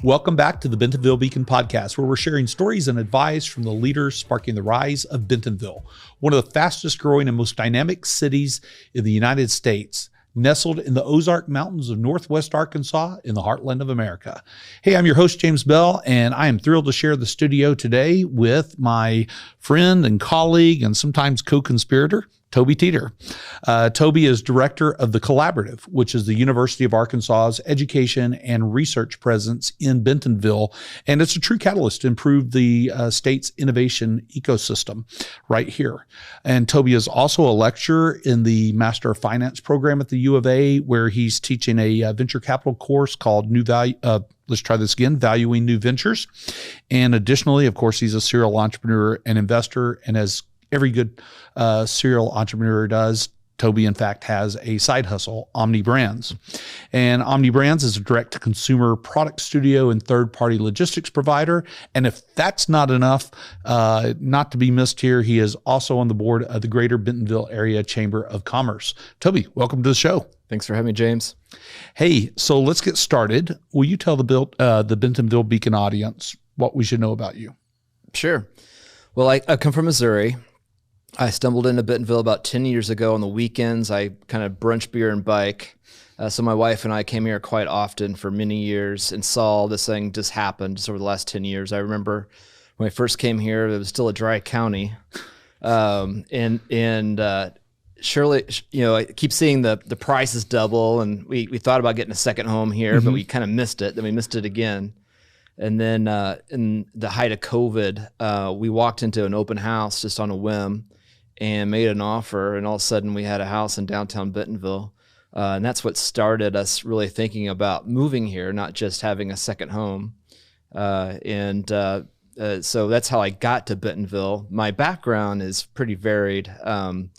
Welcome back to the Bentonville Beacon podcast, where we're sharing stories and advice from the leaders sparking the rise of Bentonville, one of the fastest growing and most dynamic cities in the United States, nestled in the Ozark Mountains of Northwest Arkansas in the heartland of America. Hey, I'm your host, James Bell, and I am thrilled to share the studio today with my friend and colleague and sometimes co-conspirator, Toby Teeter. Toby is director of The Collaborative, which is the University of Arkansas's education and research presence in Bentonville. And it's a true catalyst to improve the state's innovation ecosystem right here. And Toby is also a lecturer in the Master of Finance program at the UofA, where he's teaching a venture capital course called Valuing New Ventures. And additionally, of course, he's a serial entrepreneur and investor, and as every good serial entrepreneur does, Toby, in fact, has a side hustle, Omni Brands. And Omni Brands is a direct-to-consumer product studio and third-party logistics provider. And if that's not enough, not to be missed here, he is also on the board of the Greater Bentonville Area Chamber of Commerce. Toby, welcome to the show. Thanks for having me, James. Hey, so let's get started. Will you tell the Bentonville Beacon audience what we should know about you? Sure. Well, I come from Missouri. I stumbled into Bentonville about 10 years ago on the weekends. I kind of brunch, beer, and bike. So my wife and I came here quite often for many years and saw this thing just happen just over the last 10 years. I remember when I first came here, it was still a dry county. Surely, I keep seeing the prices double, and we thought about getting a second home here, but we kind of missed it. Then we missed it again. And then in the height of COVID, we walked into an open house just on a whim and made an offer, and all of a sudden we had a house in downtown Bentonville. And that's what started us really thinking about moving here, not just having a second home. So that's how I got to Bentonville. My background is pretty varied. I'm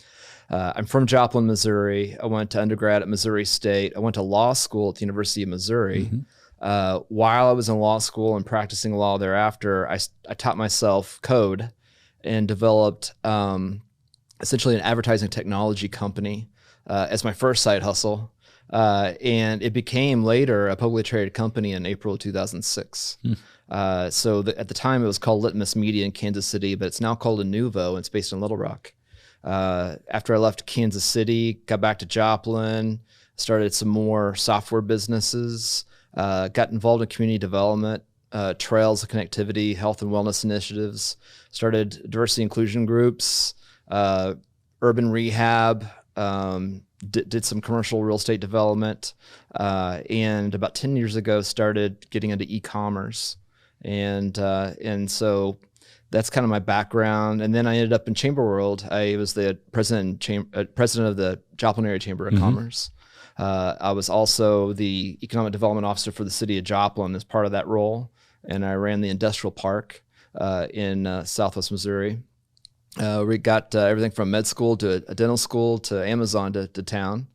from Joplin, Missouri. I went to undergrad at Missouri State. I went to law school at the University of Missouri. While I was in law school and practicing law thereafter, I taught myself code and developed essentially an advertising technology company as my first side hustle. And it became later a publicly traded company in April of 2006. At the time, it was called Litmus Media in Kansas City, but it's now called Inuvo, and it's based in Little Rock. After I left Kansas City, got back to Joplin, started some more software businesses, got involved in community development, trails of connectivity, health and wellness initiatives, started diversity inclusion groups, urban rehab, did some commercial real estate development, and about 10 years ago started getting into e-commerce. And so that's kind of my background. And then I ended up in Chamber World. I was the president of the Joplin Area Chamber of Commerce. I was also the economic development officer for the city of Joplin as part of that role. And I ran the industrial park in Southwest Missouri. We got everything from med school to a dental school to Amazon to town,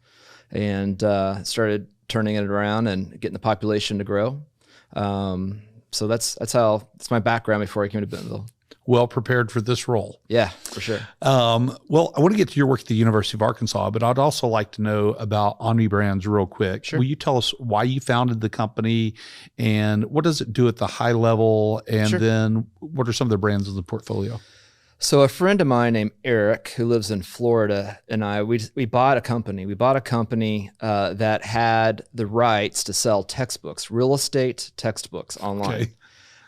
and started turning it around and getting the population to grow. So that's my background before I came to Bentonville. Well prepared for this role. Yeah, for sure. Well, I want to get to your work at the University of Arkansas, but I'd also like to know about Omni Brands real quick. Sure. Will you tell us why you founded the company and what does it do at the high level? And then what are some of the brands in the portfolio? So a friend of mine named Eric, who lives in Florida, and we bought a company. We bought a company that had the rights to sell textbooks, real estate textbooks online.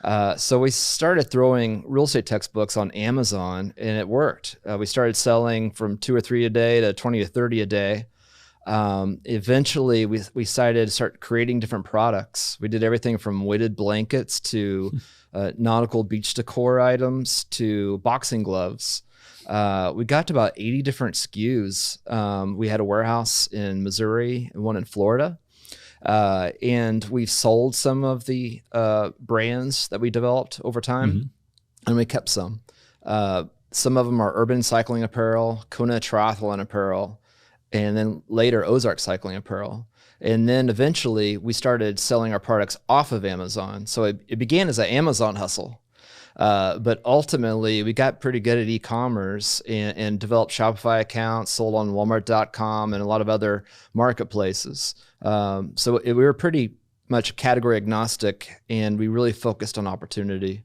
Okay. So we started throwing real estate textbooks on Amazon, and it worked. We started selling from 2 or 3 a day to 20 to 30 a day. Eventually, we decided to start creating different products. We did everything from weighted blankets to nautical beach decor items to boxing gloves. We got to about 80 different SKUs. We had a warehouse in Missouri and one in Florida. And we've sold some of the brands that we developed over time, and we kept some. Some of them are urban cycling apparel, Kona triathlon apparel, and then later Ozark cycling apparel. And then eventually we started selling our products off of Amazon. So it began as an Amazon hustle. But ultimately we got pretty good at e-commerce and developed Shopify accounts, sold on Walmart.com and a lot of other marketplaces. So we were pretty much category agnostic, and we really focused on opportunity.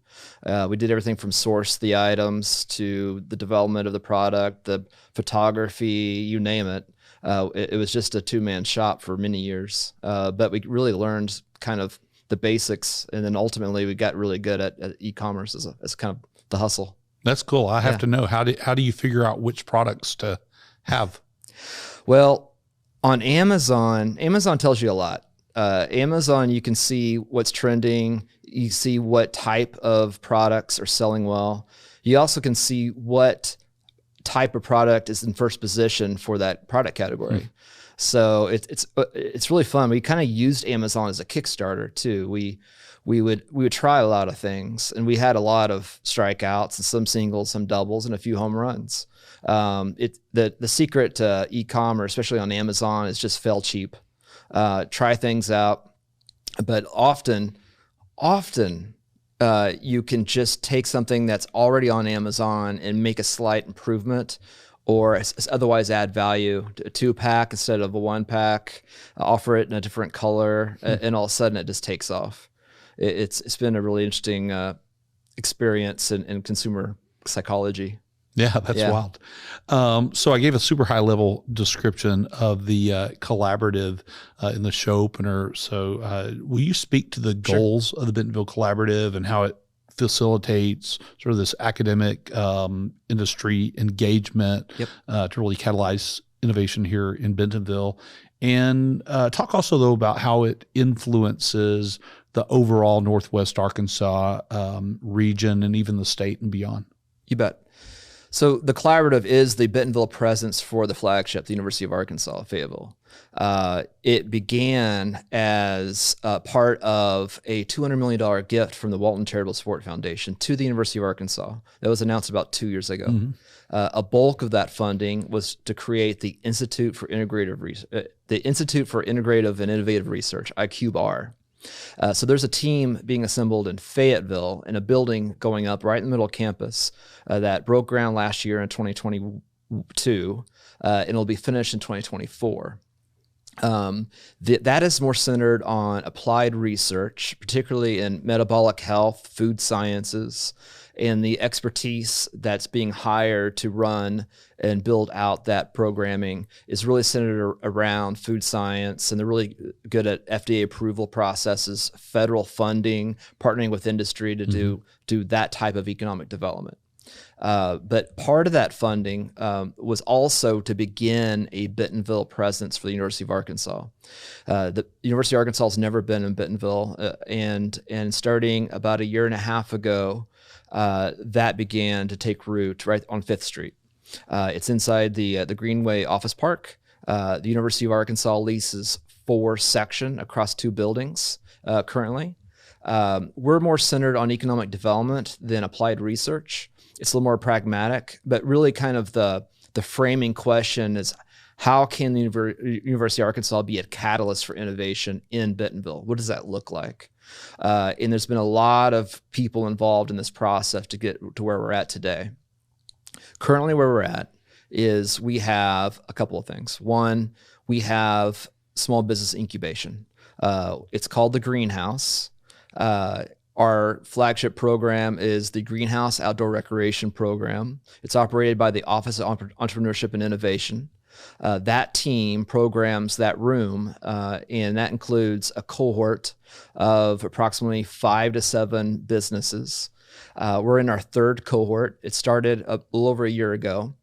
We did everything from source the items to the development of the product, the photography, you name it. It was just a two-man shop for many years, but we really learned kind of the basics, and then ultimately we got really good at e-commerce as kind of the hustle. That's cool. I have to know, how do you figure out which products to have? Well, on Amazon tells you a lot. Amazon, you can see what's trending. You see what type of products are selling well. You also can see what type of product is in first position for that product category. So it's really fun. We kind of used Amazon as a Kickstarter too. We would try a lot of things, and we had a lot of strikeouts and some singles, some doubles, and a few home runs. The secret to e-commerce, especially on Amazon, is just fail cheap. Try things out, but often you can just take something that's already on Amazon and make a slight improvement, or otherwise add value. A 2-pack instead of a 1-pack, offer it in a different color, and all of a sudden it just takes off. It's been a really interesting experience in consumer psychology. Yeah, that's wild. So I gave a super high level description of the collaborative in the show opener. So will you speak to the goals of the Bentonville Collaborative and how it facilitates sort of this academic industry engagement to really catalyze innovation here in Bentonville? And talk also, though, about how it influences the overall Northwest Arkansas region and even the state and beyond. You bet. So the Collaborative is the Bentonville presence for the flagship, the University of Arkansas, Fayetteville. It began as part of a $200 million gift from the Walton Charitable Support Foundation to the University of Arkansas. That was announced about 2 years ago. A bulk of that funding was to create the Institute for Integrative and Innovative Research, ICUBE-R. So there's a team being assembled in Fayetteville in a building going up right in the middle of campus that broke ground last year in 2022, and it'll be finished in 2024. That is more centered on applied research, particularly in metabolic health, food sciences, and the expertise that's being hired to run and build out that programming is really centered around food science, and they're really good at FDA approval processes, federal funding, partnering with industry to do that type of economic development. But part of that funding was also to begin a Bentonville presence for the University of Arkansas. The University of Arkansas has never been in Bentonville, and starting about a year and a half ago, that began to take root right on 5th Street. It's inside the Greenway Office Park. The University of Arkansas leases 4 sections across 2 buildings currently. We're more centered on economic development than applied research. It's a little more pragmatic, but really kind of the framing question is, how can the University of Arkansas be a catalyst for innovation in Bentonville? What does that look like? And there's been a lot of people involved in this process to get to where we're at today. Currently where we're at is we have a couple of things. One, we have small business incubation. It's called the Greenhouse. Our flagship program is the Greenhouse Outdoor Recreation Program. It's operated by the Office of Entrepreneurship and Innovation. That team programs that room, and that includes a cohort of approximately 5 to 7 businesses. We're in our 3rd cohort. It started a little over a year ago.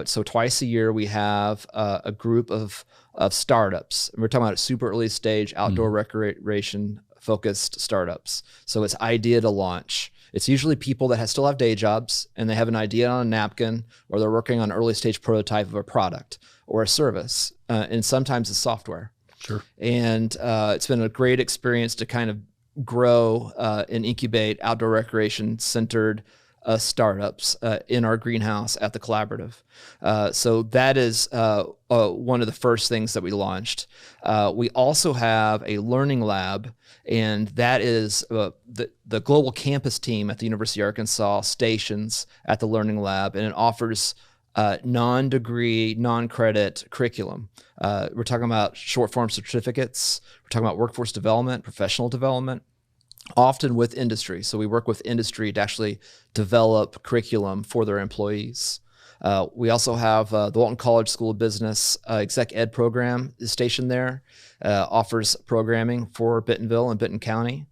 So twice a year we have a group of startups. And we're talking about super early stage outdoor recreation focused startups. So it's idea to launch. It's usually people that still have day jobs and they have an idea on a napkin, or they're working on an early stage prototype of a product or a service, and sometimes it's software. Sure. And it's been a great experience to kind of grow and incubate outdoor recreation centered startups in our greenhouse at the Collaborative. So that is one of the first things that we launched. We also have a learning lab, and that is the global campus team at the University of Arkansas stations at the learning lab, and it offers non-degree, non-credit curriculum. We're talking about short-form certificates. We're talking about workforce development, professional development, often with industry. So we work with industry to actually develop curriculum for their employees. We also have the Walton College School of Business Exec Ed program is stationed there, offers programming for Bentonville and Benton County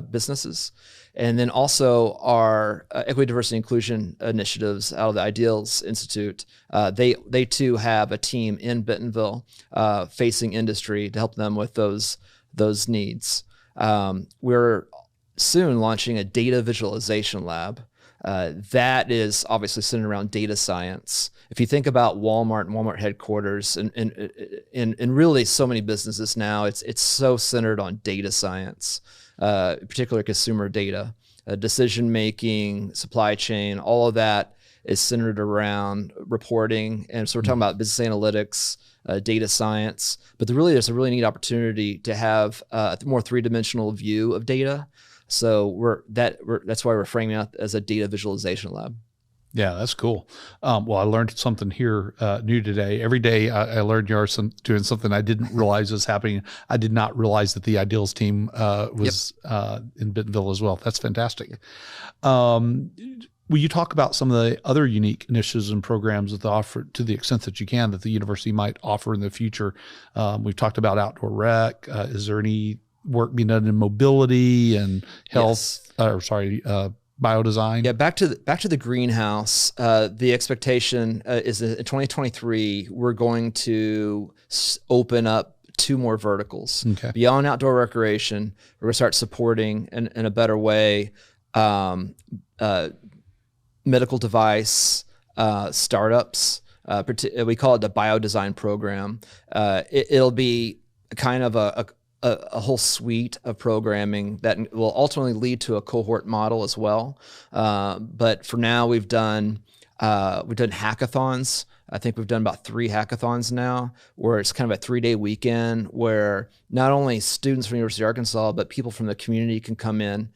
businesses. And then also our equity, diversity, inclusion initiatives out of the Ideals Institute. They too have a team in Bentonville facing industry to help them with those needs. We're soon launching a data visualization lab. That is obviously centered around data science. If you think about Walmart and Walmart headquarters and really so many businesses now, it's so centered on data science, particularly consumer data, decision-making, supply chain, all of that is centered around reporting. And so we're talking about business analytics, data science, but there's a really neat opportunity to have a more three-dimensional view of data. So that's why we're framing it as a data visualization lab. Yeah, that's cool. Well, I learned something here new today. Every day I learned you're doing something I didn't realize was happening. I did not realize that the Ideals team was in Bentonville as well. That's fantastic. Will you talk about some of the other unique initiatives and programs that they offer, to the extent that you can, that the university might offer in the future? We've talked about outdoor rec. Is there any work being done in mobility and health? Yes. Biodesign? Yeah, back to the greenhouse. The expectation is that in 2023 we're going to open up 2 more verticals. Okay. Beyond outdoor recreation. We're going to start supporting in a better way medical device startups. We call it the biodesign program. It'll be kind of a whole suite of programming that will ultimately lead to a cohort model as well. But for now, we've done hackathons. I think we've done about 3 hackathons now, where it's kind of a 3-day weekend where not only students from the University of Arkansas, but people from the community can come in,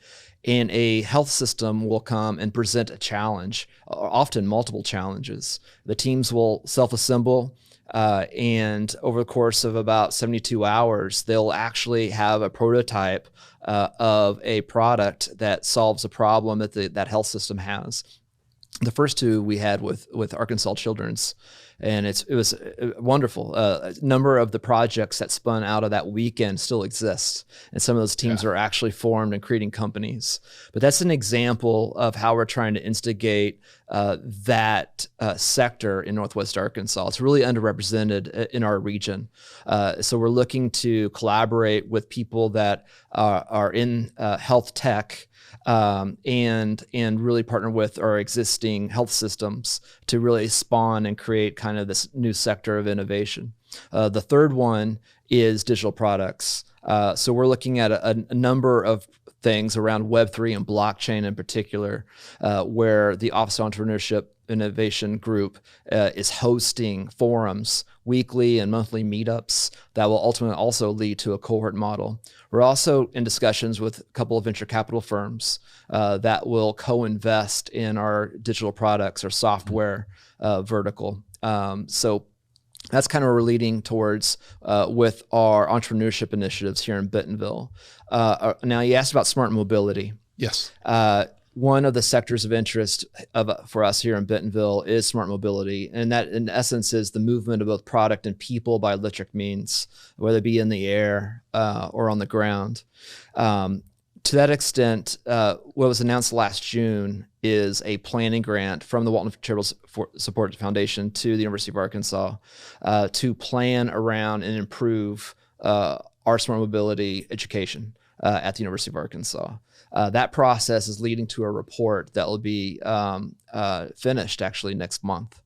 and a health system will come and present a challenge, often multiple challenges. The teams will self-assemble, and over the course of about 72 hours, they'll actually have a prototype of a product that solves a problem that that health system has. The first 2 we had with Arkansas Children's, and it was wonderful. A number of the projects that spun out of that weekend still exist, and some of those teams are actually formed and creating companies. But that's an example of how we're trying to instigate that sector in Northwest Arkansas. It's really underrepresented in our region. So we're looking to collaborate with people that are in health tech, and really partner with our existing health systems to really spawn and create kind of this new sector of innovation. The third one is digital products. So we're looking at a number of things around Web3 and blockchain in particular, where the Office of Entrepreneurship Innovation Group is hosting forums, weekly and monthly meetups that will ultimately also lead to a cohort model. We're also in discussions with a couple of venture capital firms that will co-invest in our digital products or software vertical. So that's kind of what we're leading towards with our entrepreneurship initiatives here in Bentonville. Now, you asked about smart mobility. Yes. One of the sectors of interest for us here in Bentonville is smart mobility. And that, in essence, is the movement of both product and people by electric means, whether it be in the air or on the ground. To that extent, what was announced last June is a planning grant from the Walton Charitable Support Foundation to the University of Arkansas to plan around and improve our smart mobility education at the University of Arkansas. That process is leading to a report that will be finished actually next month.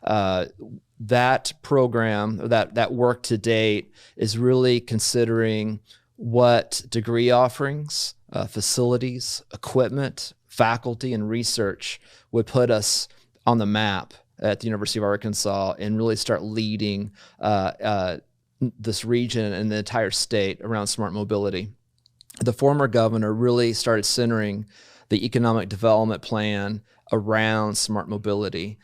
That program, that work to date, is really considering what degree offerings, facilities, equipment, faculty, and research would put us on the map at the University of Arkansas and really start leading this region and the entire state around smart mobility. The former governor really started centering the economic development plan around smart mobility.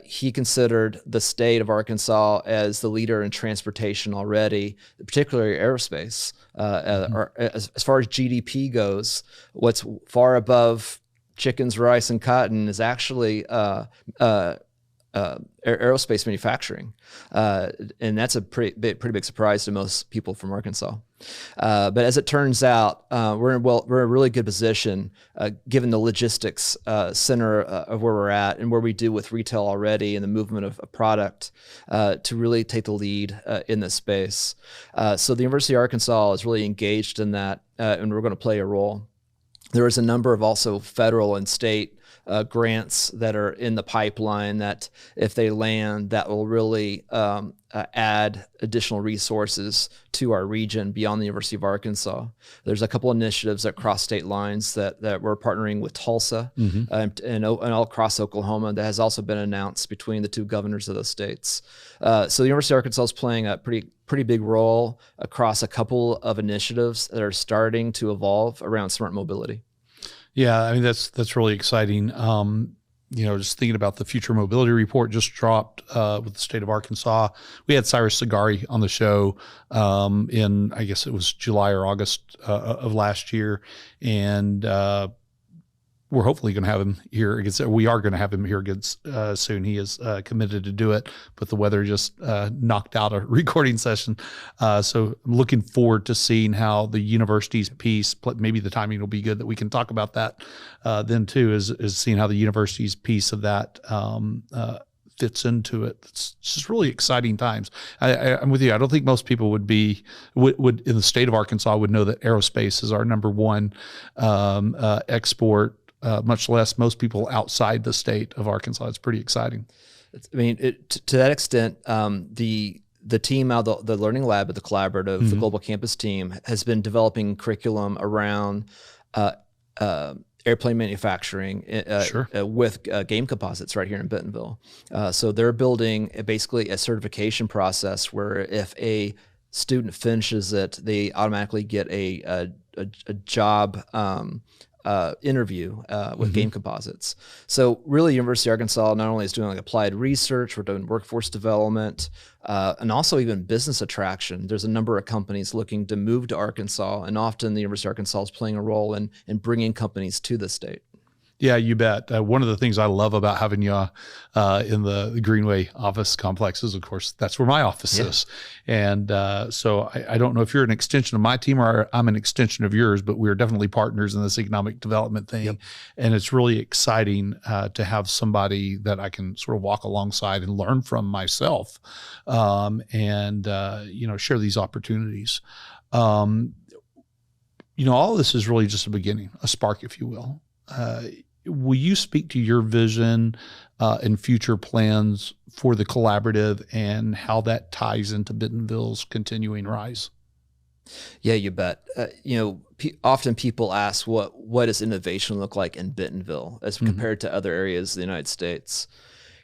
He considered the state of Arkansas as the leader in transportation already, particularly aerospace. As far as GDP goes, what's far above chickens, rice, and cotton is actually aerospace manufacturing, and that's a pretty big surprise to most people from Arkansas. But as it turns out, we're in a really good position, given the logistics center of where we're at and where we do with retail already and the movement of a product, to really take the lead in this space. So the University of Arkansas is really engaged in that, and we're going to play a role. There is a number of also federal and state grants that are in the pipeline that, if they land, that will really add additional resources to our region beyond the University of Arkansas. There's a couple initiatives that cross state lines that we're partnering with Tulsa and all across Oklahoma that has also been announced between the two governors of those states. So the University of Arkansas is playing a pretty big role across a couple of initiatives that are starting to evolve around smart mobility. Yeah, I mean, that's really exciting. Just thinking about the future mobility report just dropped with the state of Arkansas. We had Cyrus Sagari on the show in, I guess it was July or August of last year. And we're hopefully going to have him here again. We are going to have him here again soon. He is committed to do it, but the weather just knocked out a recording session. So I'm looking forward to seeing how the university's piece, maybe the timing will be good that we can talk about that then too, is seeing how the university's piece of that fits into it. It's just really exciting times. I'm with you. I don't think most people would in the state of Arkansas would know that aerospace is our number one export. Much less most people outside the state of Arkansas. It's pretty exciting. I mean, to that extent, the team out of the Learning Lab at the Collaborative, the Global Campus team, has been developing curriculum around airplane manufacturing with game composites right here in Bentonville. So they're building basically a certification process where if a student finishes it, they automatically get a job interview with game composites. So really, University of Arkansas not only is doing like applied research, we're doing workforce development, and also even business attraction. There's a number of companies looking to move to Arkansas, and often the University of Arkansas is playing a role in bringing companies to the state. Yeah, you bet. One of the things I love about having you in the Greenway office complex is, of course, that's where my office is. And so I don't know if you're an extension of my team or I'm an extension of yours, but we're definitely partners in this economic development thing. Yep. And it's really exciting to have somebody that I can sort of walk alongside and learn from myself and share these opportunities. All of this is really just a beginning, a spark, if you will. Will you speak to your vision and future plans for the collaborative and how that ties into Bentonville's continuing rise? Yeah, you bet. Often people ask, what does innovation look like in Bentonville as compared to other areas of the United States?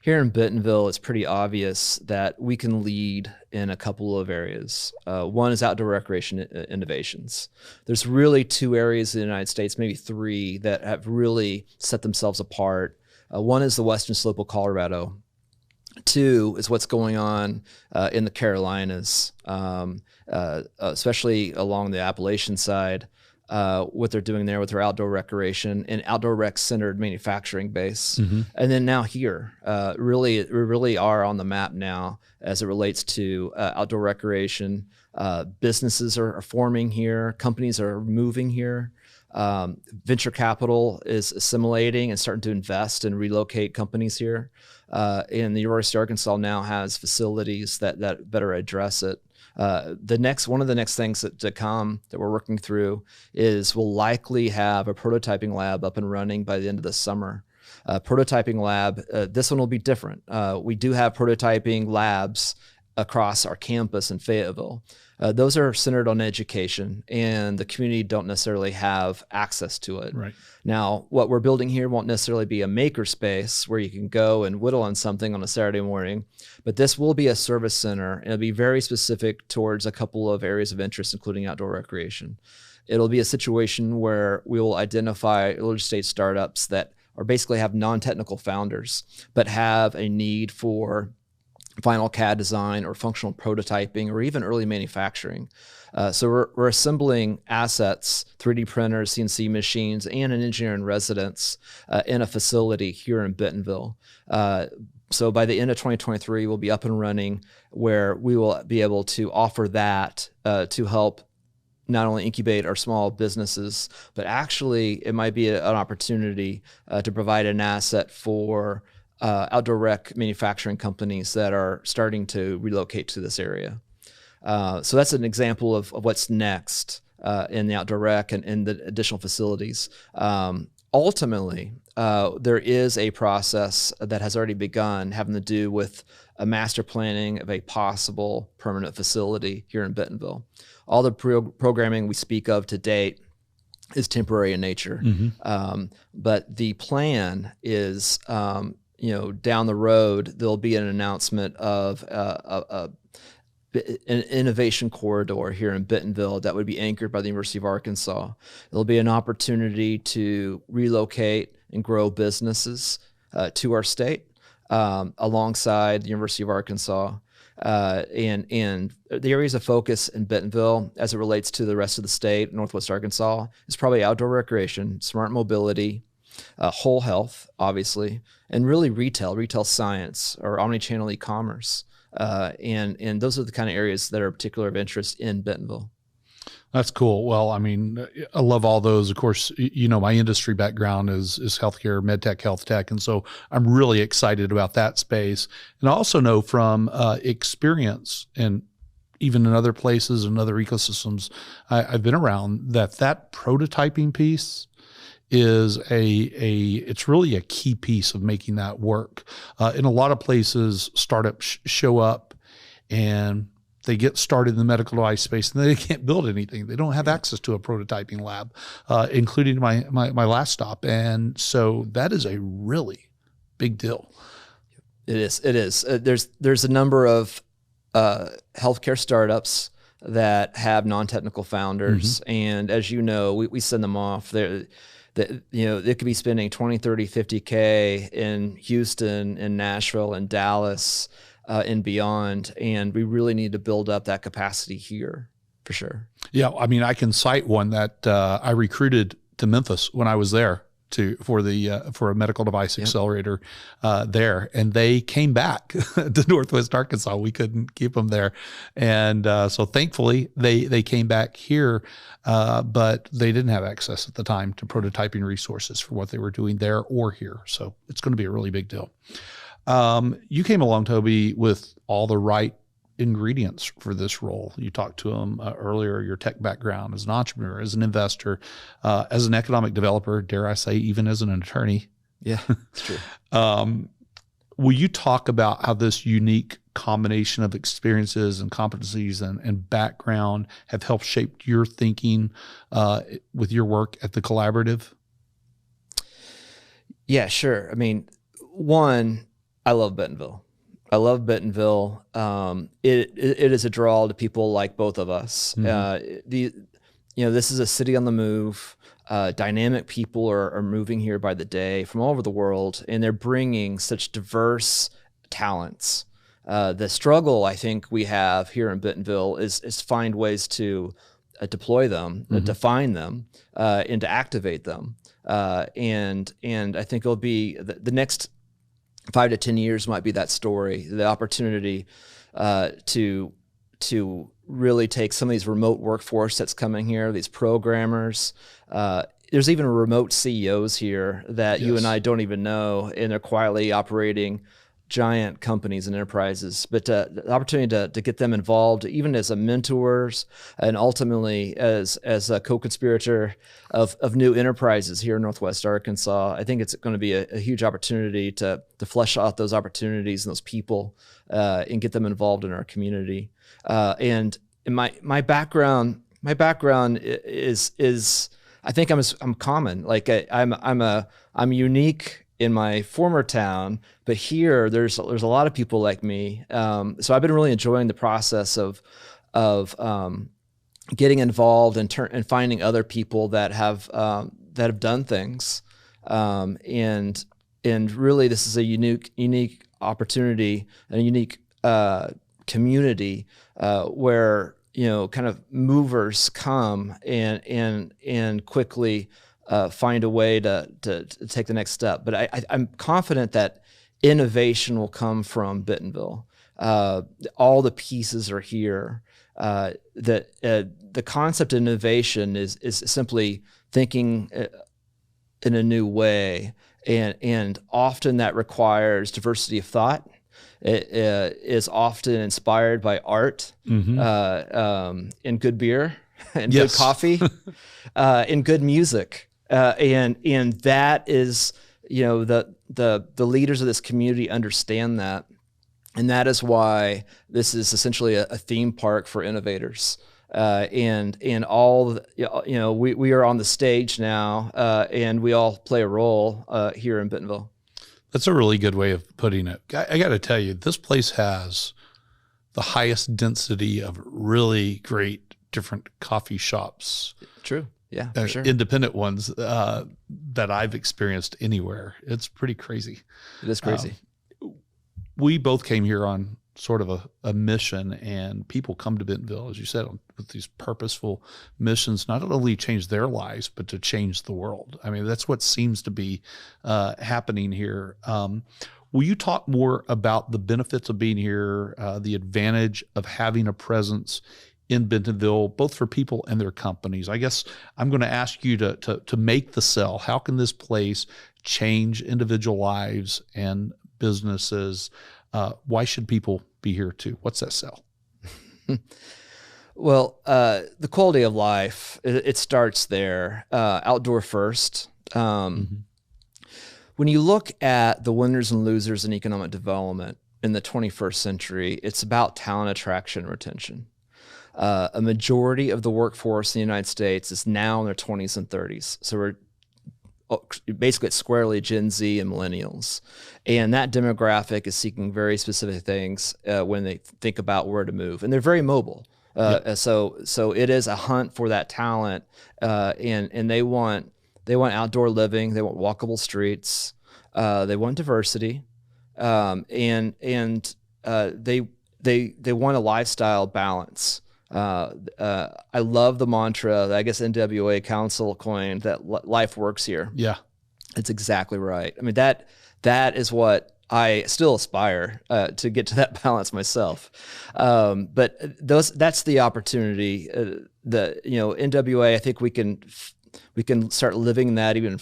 Here in Bentonville, it's pretty obvious that we can lead in a couple of areas. One is outdoor recreation innovations. There's really two areas in the United States, maybe three, that have really set themselves apart. One is the western slope of Colorado. Two is what's going on in the Carolinas, especially along the Appalachian side. What they're doing there with their outdoor recreation and outdoor rec-centered manufacturing base. And then now here, we really are on the map now as it relates to outdoor recreation. Businesses are forming here. Companies are moving here. Venture capital is assimilating and starting to invest and relocate companies here. And the University of Arkansas now has facilities that better address it. One of the next things to come that we're working through is we'll likely have a prototyping lab up and running by the end of the summer. Prototyping lab, this one will be different. We do have prototyping labs across our campus in Fayetteville. Those are centered on education, and the community don't necessarily have access to it. Right. Now, what we're building here won't necessarily be a maker space where you can go and whittle on something on a Saturday morning, but this will be a service center, and it'll be very specific towards a couple of areas of interest, including outdoor recreation. It'll be a situation where we will identify early stage startups that or basically have non-technical founders, but have a need for final CAD design or functional prototyping or even early manufacturing. So we're assembling assets, 3D printers, CNC machines, and an engineer in residence in a facility here in Bentonville. So by the end of 2023, we'll be up and running where we will be able to offer that to help not only incubate our small businesses, but actually it might be an opportunity to provide an asset for outdoor rec manufacturing companies that are starting to relocate to this area. So that's an example of what's next in the outdoor rec and the additional facilities. Ultimately, there is a process that has already begun having to do with a master planning of a possible permanent facility here in Bentonville. All the programming we speak of to date is temporary in nature. But the plan is, down the road, there'll be an announcement of an innovation corridor here in Bentonville that would be anchored by the University of Arkansas. There'll be an opportunity to relocate and grow businesses to our state alongside the University of Arkansas. And the areas of focus in Bentonville as it relates to the rest of the state, Northwest Arkansas, is probably outdoor recreation, smart mobility, whole health, obviously, and really retail science, or omni-channel e-commerce. And those are the kind of areas that are particular of interest in Bentonville. That's cool. Well, I mean, I love all those. Of course, my industry background is healthcare, medtech, health tech. And so I'm really excited about that space. And I also know from experience and even in other places and other ecosystems I've been around that prototyping piece is it's really a key piece of making that work. In a lot of places, startups show up and they get started in the medical device space and they can't build anything. They don't have access to a prototyping lab, including my last stop. And so that is a really big deal. It is. There's a number of healthcare startups that have non-technical founders. And as you know, we send them off. They could be spending 20, 30, 50K in Houston, in Nashville, in Dallas, and beyond. And we really need to build up that capacity here for sure. Yeah. I mean, I can cite one that I recruited to Memphis when I was there for a medical device accelerator there. And they came back to Northwest Arkansas. We couldn't keep them there. And so thankfully they came back here, but they didn't have access at the time to prototyping resources for what they were doing there or here. So it's going to be a really big deal. You came along, Toby, with all the right ingredients for this role. You talked to them earlier, your tech background as an entrepreneur, as an investor, as an economic developer, dare I say, even as an attorney. Yeah, it's true. Will you talk about how this unique combination of experiences and competencies and background have helped shape your thinking with your work at The Collaborative? Yeah, sure. I mean, one, I love Bentonville. It is a draw to people like both of us. This is a city on the move. Dynamic people are moving here by the day from all over the world, and they're bringing such diverse talents. The struggle I think we have here in Bentonville is find ways to deploy them, define them, and to activate them. And I think it'll be the next 5 to 10 years might be that story, the opportunity to really take some of these remote workforce that's coming here, these programmers. There's even remote CEOs here that you and I don't even know, and they're quietly operating giant companies and enterprises. But the opportunity to get them involved, even as a mentors, and ultimately as a co-conspirator of new enterprises here in Northwest Arkansas, I think it's going to be a huge opportunity to flesh out those opportunities and those people and get them involved in our community. And in my background is I think I'm common. Like I'm unique in my former town, but here there's a lot of people like me. So I've been really enjoying the process of getting involved and finding other people that have done things And really, this is a unique opportunity and a unique community where kind of movers come and quickly find a way to take the next step. But I'm confident that innovation will come from Bentonville. All the pieces are here. The concept of innovation is simply thinking in a new way, and often that requires diversity of thought. It is often inspired by art, and good beer, and good coffee, and good music, and that is, the leaders of this community understand that, and that is why this is essentially a theme park for innovators. And all, we are on the stage now, and we all play a role here in Bentonville. That's a really good way of putting it. I got to tell you, this place has the highest density of really great different coffee shops. True. Yeah, for sure. Independent ones that I've experienced anywhere. It's pretty crazy. It is crazy. We both came here on sort of a mission, and people come to Bentonville, as you said, with these purposeful missions, not only change their lives, but to change the world. I mean, that's what seems to be happening here. Will you talk more about the benefits of being here, the advantage of having a presence in Bentonville, both for people and their companies? I guess I'm going to ask you to make the sell. How can this place change individual lives and businesses? Why should people be here too? What's that sell? Well, the quality of life, it starts there. Outdoor first. When you look at the winners and losers in economic development in the 21st century, it's about talent attraction and retention. A majority of the workforce in the United States is now in their 20s and 30s. So we're basically it's squarely Gen Z and millennials. And that demographic is seeking very specific things when they think about where to move. And they're very mobile. So it is a hunt for that talent, and they want outdoor living, they want walkable streets, they want diversity, and they want a lifestyle balance. I love the mantra that I guess NWA Council coined, that life works here. Yeah, it's exactly right. I mean, that is what I still aspire to get to that balance myself. But that's the opportunity. NWA, I think we can start living that even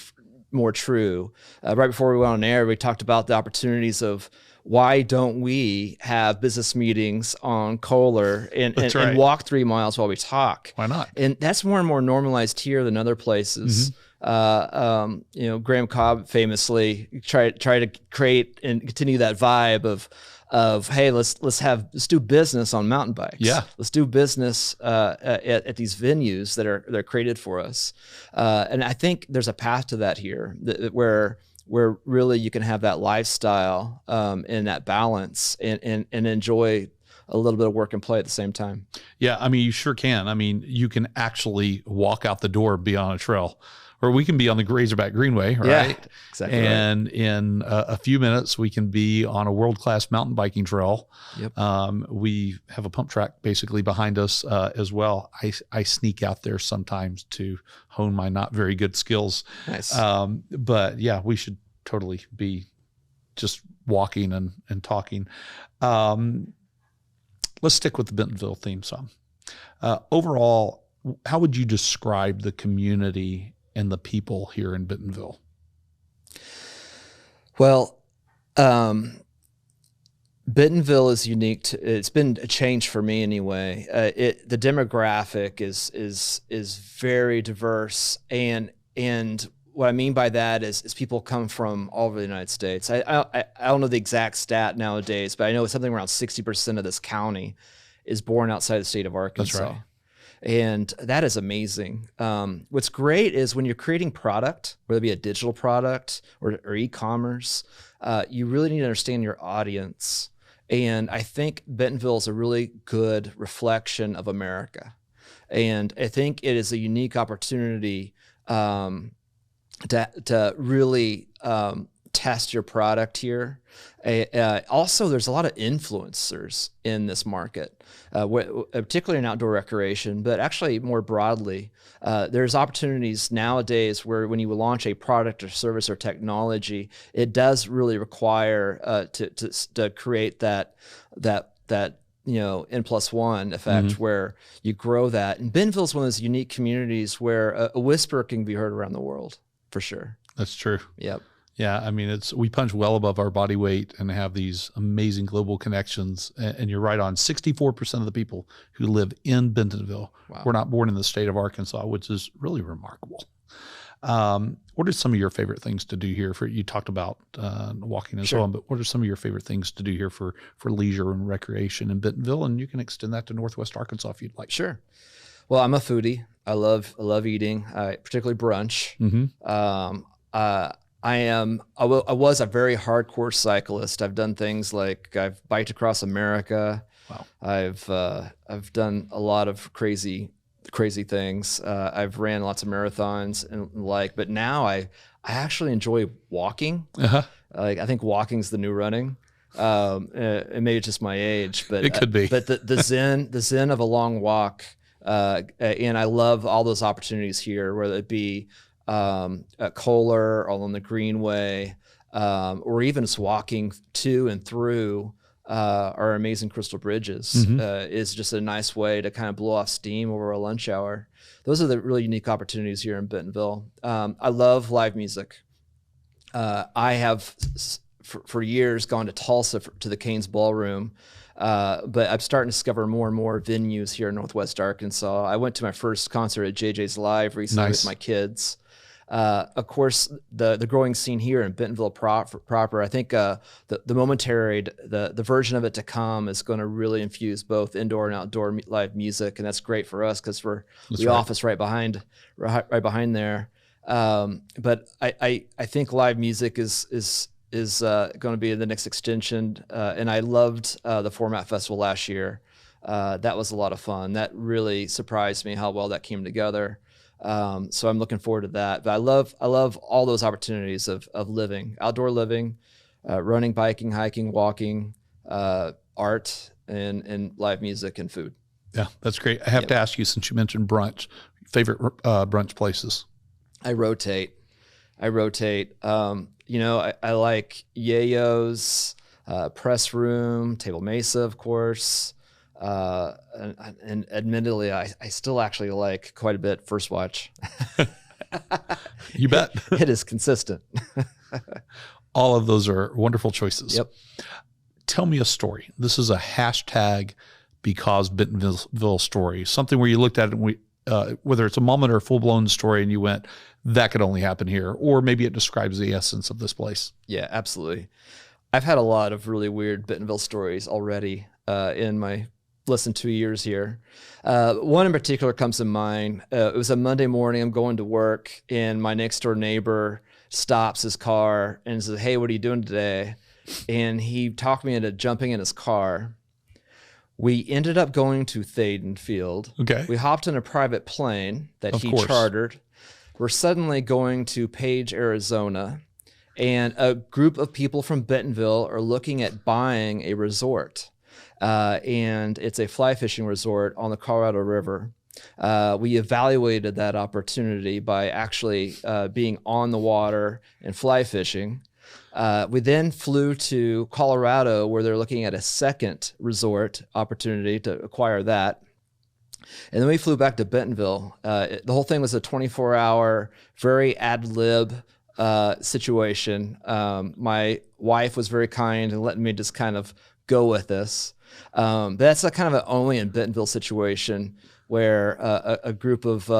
more true. Right before we went on air, we talked about the opportunities of why don't we have business meetings on Kohler and walk 3 miles while we talk? Why not? And that's more and more normalized here than other places. Graham Cobb famously tried to create and continue that vibe of hey, let's do business on mountain bikes. Yeah, let's do business at these venues that are created for us. And I think there's a path to that here, where really you can have that lifestyle and that balance and enjoy a little bit of work and play at the same time. Yeah, I mean, you sure can. I mean, you can actually walk out the door, be on a trail, or we can be on the Razorback Greenway, right? Yeah, exactly. And in a few minutes, we can be on a world-class mountain biking trail. Yep. We have a pump track basically behind us as well. I sneak out there sometimes to hone my not very good skills. Nice. But yeah, we should totally be just walking and talking. Let's stick with the Bentonville theme song. Overall, how would you describe the community and the people here in Bentonville? Well, Bentonville is unique. It's been a change for me anyway. The demographic is very diverse, and what I mean by that is people come from all over the United States. I don't know the exact stat nowadays, but I know something around 60% of this county is born outside the state of Arkansas. That's right. And that is amazing. What's great is when you're creating product, whether it be a digital product or e-commerce, you really need to understand your audience. And I think Bentonville is a really good reflection of America. And I think it is a unique opportunity to really test your product here. Also, there's a lot of influencers in this market, particularly in outdoor recreation, but actually more broadly. There's opportunities nowadays where when you launch a product or service or technology, it does really require to create that N+1 effect where you grow that. And Bentonville is one of those unique communities where a whisper can be heard around the world, for sure. That's true. Yep. Yeah, I mean, we punch well above our body weight and have these amazing global connections. And you're right on. 64% of the people who live in Bentonville were not born in the state of Arkansas, which is really remarkable. What are some of your favorite things to do here? You talked about walking and so on, but what are some of your favorite things to do here for leisure and recreation in Bentonville? And you can extend that to Northwest Arkansas if you'd like. Sure. Well, I'm a foodie. I love eating, particularly brunch. I was a very hardcore cyclist. I've done things like I've biked across America. Wow. I've done a lot of crazy things. I've ran lots of marathons and but now I actually enjoy walking. I think walking's the new running. And maybe it's just my age, but it could be. But the zen of a long walk, and I love all those opportunities here, whether it be at Kohler or on the Greenway, or even just walking to and through our amazing crystal bridges is just a nice way to kind of blow off steam over a lunch hour. Those are the really unique opportunities here in Bentonville. I love live music. I have for years gone to Tulsa to the Cain's Ballroom, but I'm starting to discover more and more venues here in Northwest Arkansas. I went to my first concert at JJ's Live recently with my kids. Of course, the growing scene here in Bentonville proper, I think the momentary, the version of it to come is going to really infuse both indoor and outdoor live music, and that's great for us because we office right behind there. But I think live music is going to be the next extension, and I loved the Format Festival last year. That was a lot of fun. That really surprised me how well that came together. So I'm looking forward to that. But I love all those opportunities of living, outdoor living, running, biking, hiking, walking, art, and live music and food. Yeah, that's great. I have to ask you, since you mentioned brunch, favorite brunch places? I rotate. I like Yayo's, Press Room, Table Mesa, of course. And admittedly, I still actually like quite a bit First Watch. You bet. It is consistent. All of those are wonderful choices. Yep. Tell me a story. This is a hashtag because Bentonville story, something where you looked at it and whether it's a moment or a full-blown story and you went, that could only happen here, or maybe it describes the essence of this place. Yeah, absolutely. I've had a lot of really weird Bentonville stories already in my less than 2 years here. One in particular comes to mind. It was a Monday morning. I'm going to work, and my next door neighbor stops his car and says, "Hey, what are you doing today?" And he talked me into jumping in his car. We ended up going to Thaden Field. Okay. We hopped in a private plane that he chartered. We're suddenly going to Page, Arizona, and a group of people from Bentonville are looking at buying a resort. And it's a fly fishing resort on the Colorado River. We evaluated that opportunity by actually being on the water and fly fishing. We then flew to Colorado, where they're looking at a second resort opportunity to acquire that. And then we flew back to Bentonville. The whole thing was a 24-hour, very ad lib situation. My wife was very kind and letting me just kind of go with this. But that's a kind of an only in Bentonville situation where a group of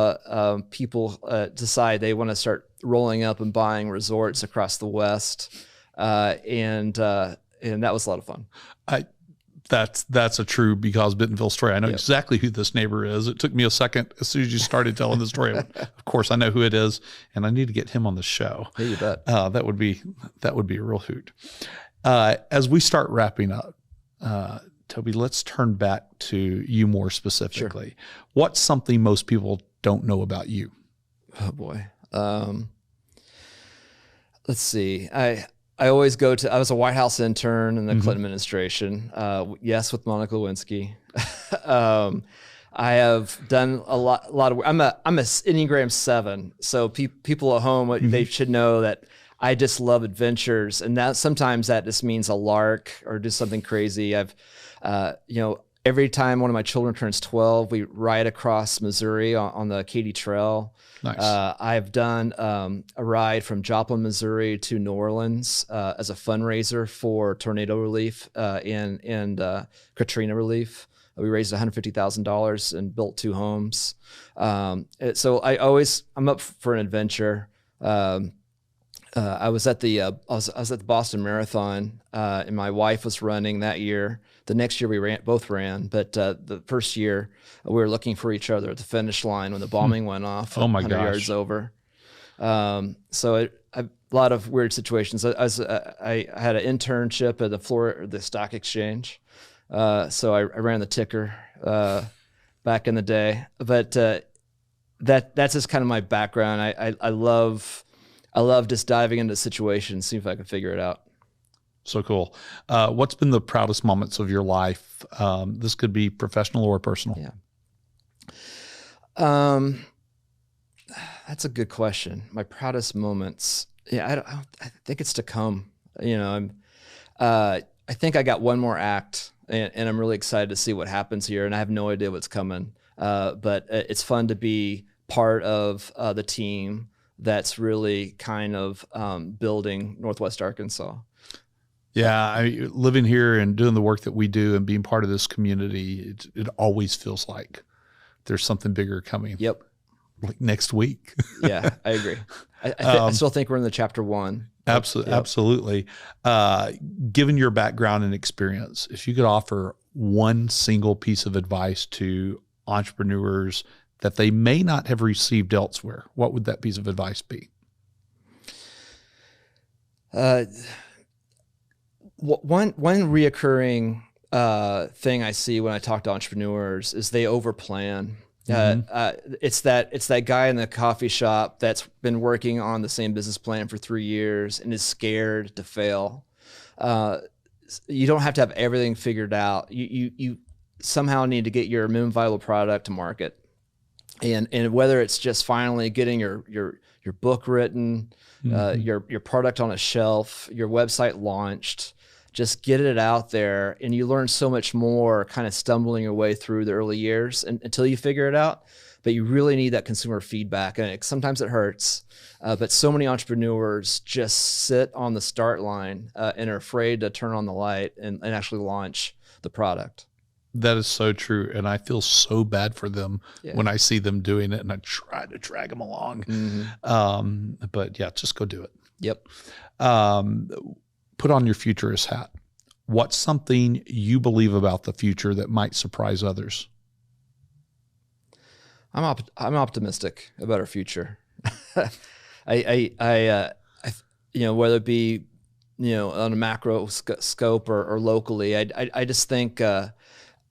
people decide they want to start rolling up and buying resorts across the West, and that was a lot of fun. That's a true because Bentonville story. I know exactly who this neighbor is. It took me a second as soon as you started telling the story. Of course, I know who it is, and I need to get him on the show. Yeah, you bet. That would be a real hoot. As we start wrapping up, Toby, let's turn back to you more specifically. Sure. What's something most people don't know about you? Oh boy. Let's see. I always go to, I was a White House intern in the Clinton administration. Yes, with Monica Lewinsky. I have done a lot of work. I'm a Enneagram 7. So people at home, they should know that I just love adventures. And that sometimes that just means a lark or do something crazy. I've, every time one of my children turns 12, we ride across Missouri on the Katy Trail. Nice. I've done a ride from Joplin, Missouri to New Orleans as a fundraiser for tornado relief and Katrina relief. We raised $150,000 and built 2 homes. So I'm up for an adventure. I was at the Boston Marathon, and my wife was running that year. The next year we both ran, but the first year we were looking for each other at the finish line when the bombing went off. Oh my 100 gosh. yards over. So a lot of weird situations. I had an internship at the stock exchange, so I ran the ticker back in the day. But that's just kind of my background. I love just diving into situations, see if I can figure it out. So cool. What's been the proudest moments of your life? This could be professional or personal. Yeah. That's a good question. My proudest moments. Yeah, I think it's to come. I think I got one more act, and I'm really excited to see what happens here. And I have no idea what's coming. But it's fun to be part of the team that's really kind of building Northwest Arkansas. Yeah, living here and doing the work that we do and being part of this community, it always feels like there's something bigger coming. Yep. Like next week. Yeah, I agree. I still think we're in the chapter 1. Absolutely. Yep. Absolutely. Given your background and experience, if you could offer one single piece of advice to entrepreneurs that they may not have received elsewhere, what would that piece of advice be? One reoccurring thing I see when I talk to entrepreneurs is they overplan. It's that guy in the coffee shop that's been working on the same business plan for 3 years and is scared to fail. You don't have to have everything figured out. You somehow need to get your minimum viable product to market, and whether it's just finally getting your book written, your product on a shelf, your website launched. Just get it out there, and you learn so much more kind of stumbling your way through the early years until you figure it out. But you really need that consumer feedback, and sometimes it hurts. But so many entrepreneurs just sit on the start line and are afraid to turn on the light and actually launch the product. That is so true. And I feel so bad for them when I see them doing it, and I try to drag them along. But yeah, just go do it. Yep. Put on your futurist hat. What's something you believe about the future that might surprise others? I'm optimistic about our future. Whether it be, on a macro scope or locally, I just think, I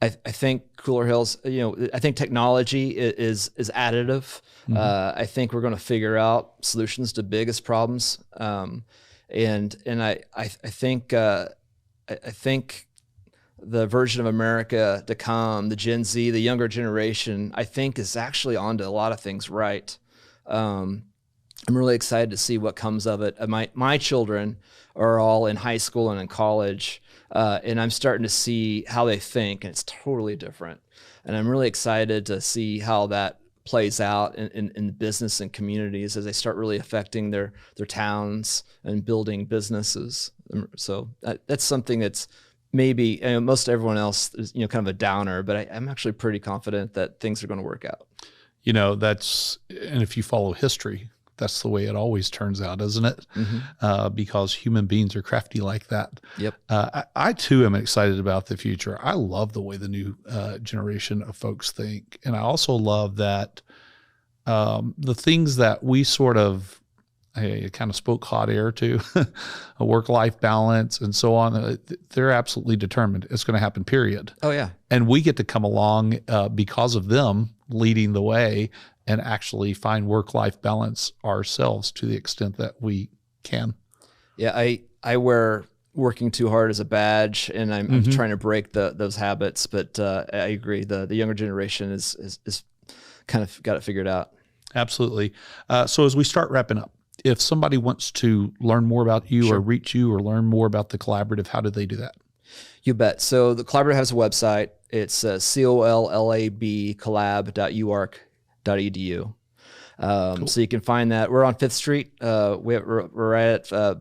think Cooler Hills, I think technology is additive. I think we're going to figure out solutions to biggest problems. And I think the version of America to come, the Gen Z, the younger generation, I think is actually onto a lot of things right. I'm really excited to see what comes of it. My children are all in high school and in college, and I'm starting to see how they think, and it's totally different. And I'm really excited to see how that plays out in business and communities as they start really affecting their towns and building businesses. So that's something that's maybe most everyone else is kind of a downer, but I'm actually pretty confident that things are going to work out. And if you follow history, that's the way it always turns out, isn't it? Because human beings are crafty like that. Yep. I too am excited about the future. I love the way the new generation of folks think. And I also love that the things that we sort of kind of spoke hot air to, a work-life balance and so on, they're absolutely determined. It's going to happen, period. Oh, yeah. And we get to come along because of them leading the way and actually find work-life balance ourselves to the extent that we can. Yeah, I wear working too hard as a badge, and I'm trying to break those habits. But I agree, the younger generation is kind of got it figured out. Absolutely. So as we start wrapping up, if somebody wants to learn more about you or reach you or learn more about the collaborative, how do they do that? You bet. So the collaborative has a website. It's collab collab.uark.edu. Cool. So you can find that. We're on 5th Street. We're right at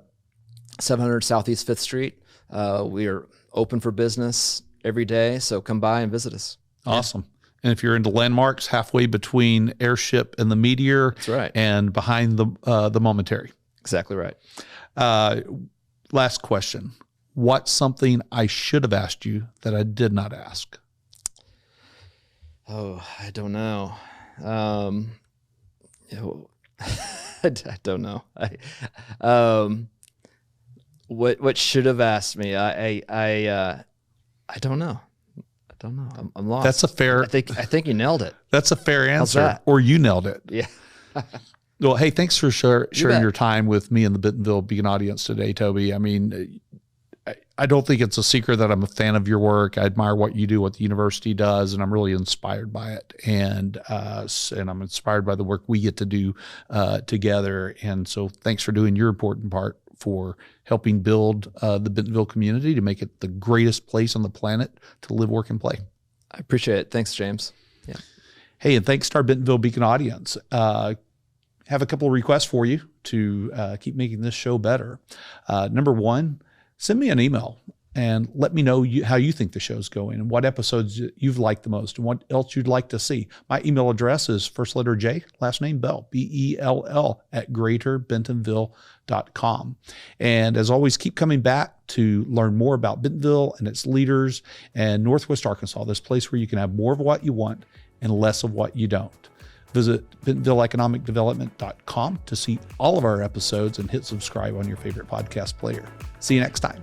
700 Southeast 5th Street. We are open for business every day, so come by and visit us. Awesome. And if you're into landmarks, halfway between Airship and the Meteor, that's right, and behind the Momentary. Exactly right. Last question. What's something I should have asked you that I did not ask? Oh, I don't know. I don't know. What should have asked me? I don't know. I don't know. I'm lost. That's a fair. I think you nailed it. That's a fair answer, or you nailed it. Yeah. Well, hey, thanks for sharing your time with me and the Bentonville Beacon audience today, Toby. I mean, I don't think it's a secret that I'm a fan of your work. I admire what you do, what the university does, and I'm really inspired by it. And I'm inspired by the work we get to do together. And so thanks for doing your important part for helping build the Bentonville community to make it the greatest place on the planet to live, work, and play. I appreciate it. Thanks, James. Yeah. Hey, and thanks to our Bentonville Beacon audience. Have a couple of requests for you to keep making this show better. Number one, send me an email and let me know how you think the show's going and what episodes you've liked the most and what else you'd like to see. My email address is first letter J, last name Bell, Bell, @greaterbentonville.com. And as always, keep coming back to learn more about Bentonville and its leaders and Northwest Arkansas, this place where you can have more of what you want and less of what you don't. Visit BentonvilleEconomicDevelopment.com to see all of our episodes and hit subscribe on your favorite podcast player. See you next time.